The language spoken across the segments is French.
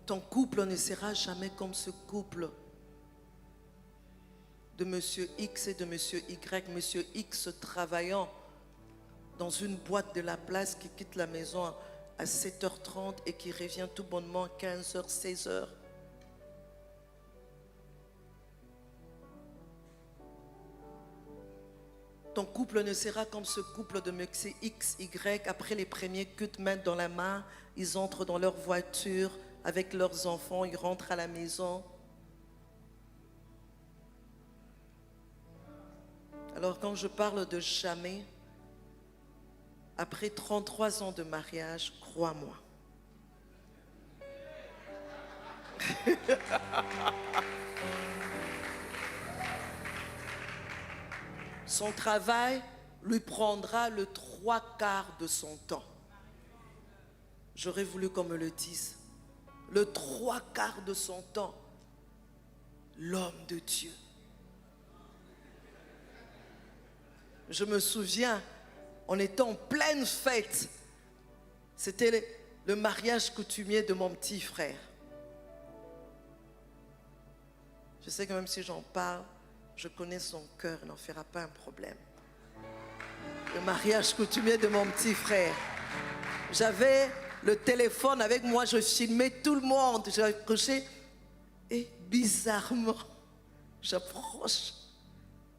Ton couple ne sera jamais comme ce couple de monsieur X et de monsieur Y. Monsieur X travaillant dans une boîte de la place qui quitte la maison à 7h30 et qui revient tout bonnement à 15h, 16h. Ton couple ne sera comme ce couple de monsieur X, Y. Après les premiers coups de main dans la main, ils entrent dans leur voiture avec leurs enfants, ils rentrent à la maison. Alors quand je parle de jamais, après 33 ans de mariage, crois-moi. Son travail lui prendra le 3/4 de son temps. J'aurais voulu qu'on me le dise. Le 3/4 de son temps. L'homme de Dieu. Je me souviens, on était en pleine fête. C'était le mariage coutumier de mon petit frère. Je sais que même si j'en parle, je connais son cœur, il n'en fera pas un problème. Le mariage coutumier de mon petit frère. J'avais le téléphone avec moi, je filmais tout le monde. J'ai accroché et bizarrement, j'approche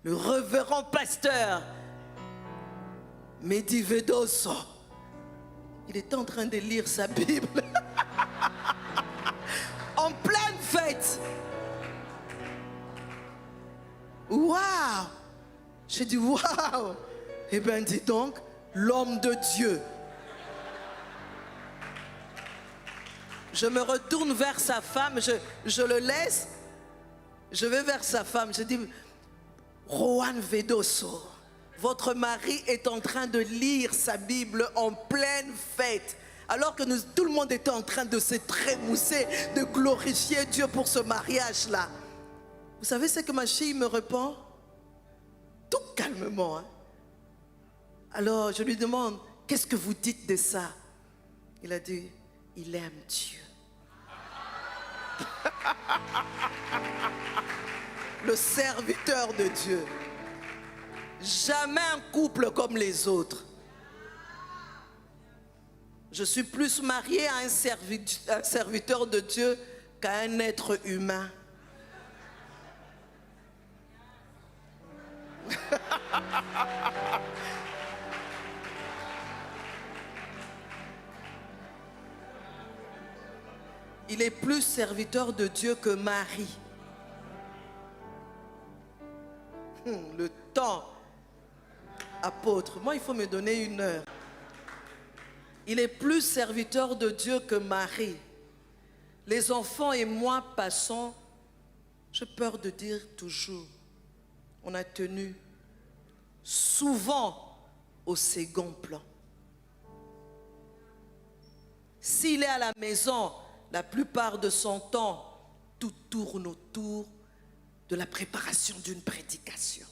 le révérend pasteur Mehdi Vedoso. Il était en train de lire sa Bible en pleine fête. Waouh! J'ai dit waouh! Eh bien, dis donc, l'homme de Dieu. Je me retourne vers sa femme, je le laisse. Je vais vers sa femme, je dis, Rohan Vedoso, votre mari est en train de lire sa Bible en pleine fête. Alors que tout le monde était en train de se trémousser, de glorifier Dieu pour ce mariage-là. Vous savez ce que ma fille me répond? Tout calmement. Hein? Alors je lui demande, qu'est-ce que vous dites de ça? Il a dit, il aime Dieu. Le serviteur de Dieu. Jamais un couple comme les autres. Je suis plus mariée à un serviteur de Dieu qu'à un être humain. Il est plus serviteur de Dieu que mari. Le temps, apôtre, moi il faut me donner 1 heure. Il est plus serviteur de Dieu que mari. Les enfants et moi passons, j'ai peur de dire toujours, on a tenu souvent au second plan. S'il est à la maison, la plupart de son temps, tout tourne autour de la préparation d'une prédication.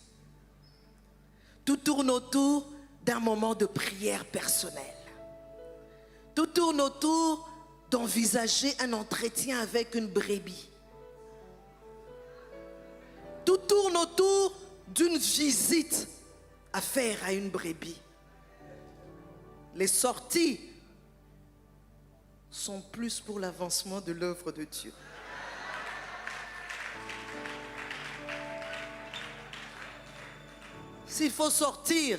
Tout tourne autour d'un moment de prière personnelle. Tout tourne autour d'envisager un entretien avec une brebis. Tout tourne autour d'une visite à faire à une brebis. Les sorties sont plus pour l'avancement de l'œuvre de Dieu. S'il faut sortir,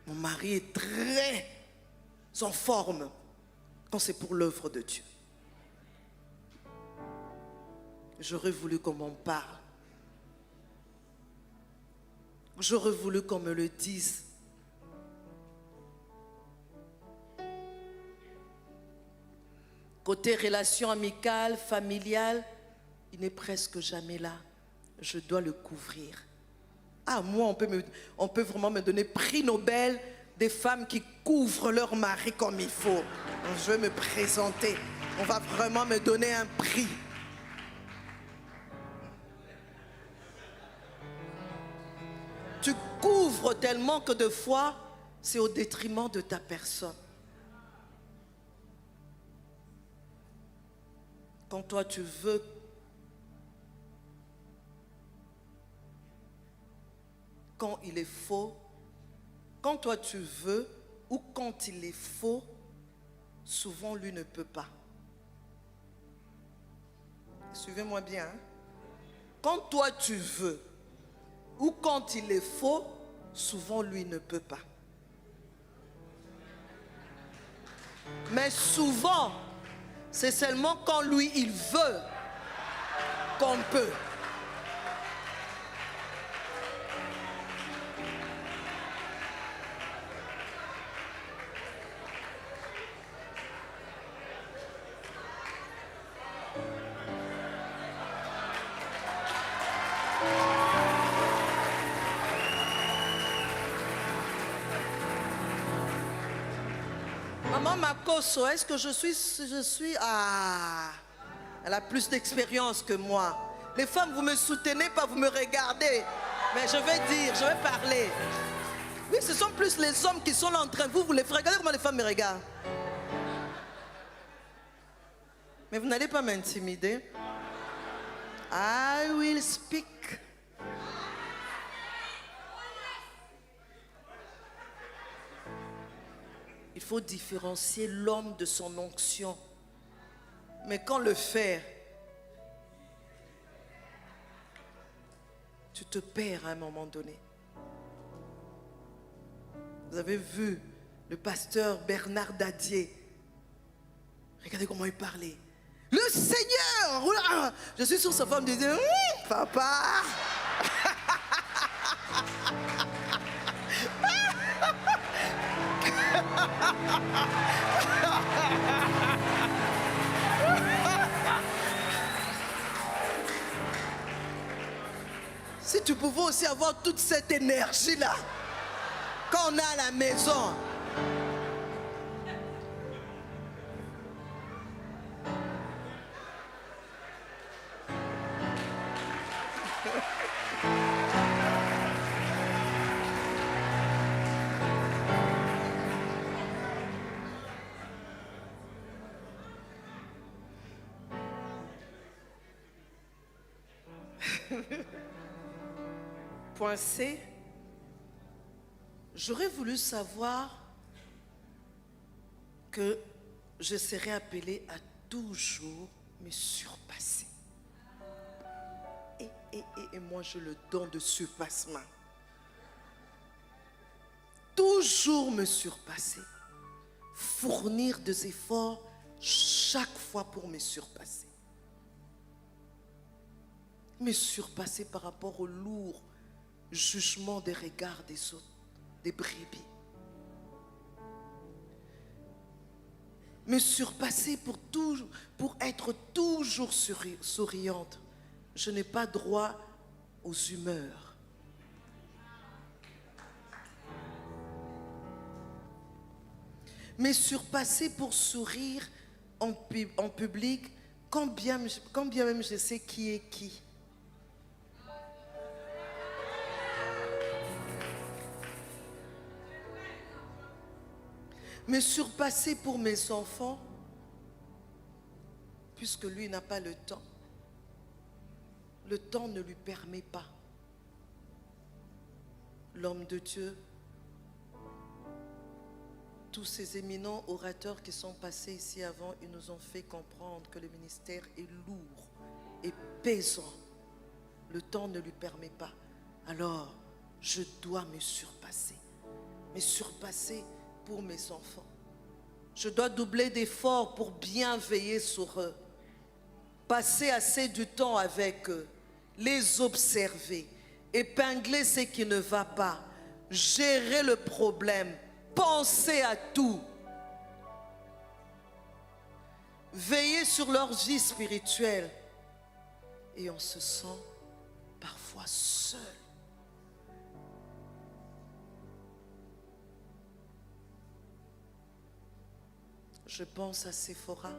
mon mari est très en forme quand c'est pour l'œuvre de Dieu. J'aurais voulu qu'on m'en parle. J'aurais voulu qu'on me le dise. Côté relation amicale, familiale, il n'est presque jamais là. Je dois le couvrir. Ah, moi, on peut vraiment me donner prix Nobel des femmes qui couvrent leur mari comme il faut. Donc, je vais me présenter. On va vraiment me donner un prix. Tu couvres tellement que de fois, c'est au détriment de ta personne. Quand toi tu veux, quand il est faux, quand toi tu veux ou quand il est faux, souvent lui ne peut pas. Suivez-moi bien. Hein? Quand toi tu veux ou quand il est faux, souvent lui ne peut pas. Mais souvent, c'est seulement quand lui il veut qu'on peut. Maman Makoso, est-ce que je suis elle a plus d'expérience que moi. Les femmes, vous me soutenez pas, vous me regardez. Mais je vais dire, je vais parler. Oui, ce sont plus les hommes qui sont là en train. Vous les regardez comment les femmes me regardent. Mais vous n'allez pas m'intimider. I will speak. Il faut différencier l'homme de son onction. Mais quand le faire, tu te perds à un moment donné. Vous avez vu le pasteur Bernard Dadier. Regardez comment il parlait. Le Seigneur! Je suis sur sa femme, disait, papa! Si tu pouvais aussi avoir toute cette énergie-là, quand on est à la maison. Point C, j'aurais voulu savoir que je serais appelée à toujours me surpasser. Et moi, j'ai le don de surpassement. Toujours me surpasser. Fournir des efforts chaque fois pour me surpasser. Me surpasser par rapport au lourd jugement des regards des autres, des brebis. Me surpasser pour être toujours souriante. Je n'ai pas droit aux humeurs. Me surpasser pour sourire en public, quand bien même je sais qui est qui. Me surpasser pour mes enfants, puisque lui n'a pas le temps. Le temps ne lui permet pas. L'homme de Dieu, tous ces éminents orateurs qui sont passés ici avant, ils nous ont fait comprendre que le ministère est lourd et pesant. Le temps ne lui permet pas. Alors, je dois me surpasser. Me surpasser pour mes enfants. Je dois doubler d'efforts pour bien veiller sur eux. Passer assez du temps avec eux. Les observer. Épingler ce qui ne va pas. Gérer le problème. Penser à tout. Veiller sur leur vie spirituelle. Et on se sent parfois seul. Je pense à Séphora,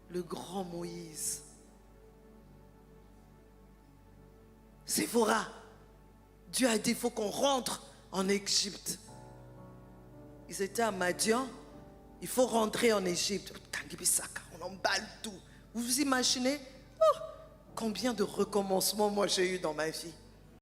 le grand Moïse. Séphora, Dieu a dit il faut qu'on rentre en Égypte. Ils étaient à Madian, il faut rentrer en Égypte. On emballe tout. Vous vous imaginez combien de recommencements moi j'ai eu dans ma vie.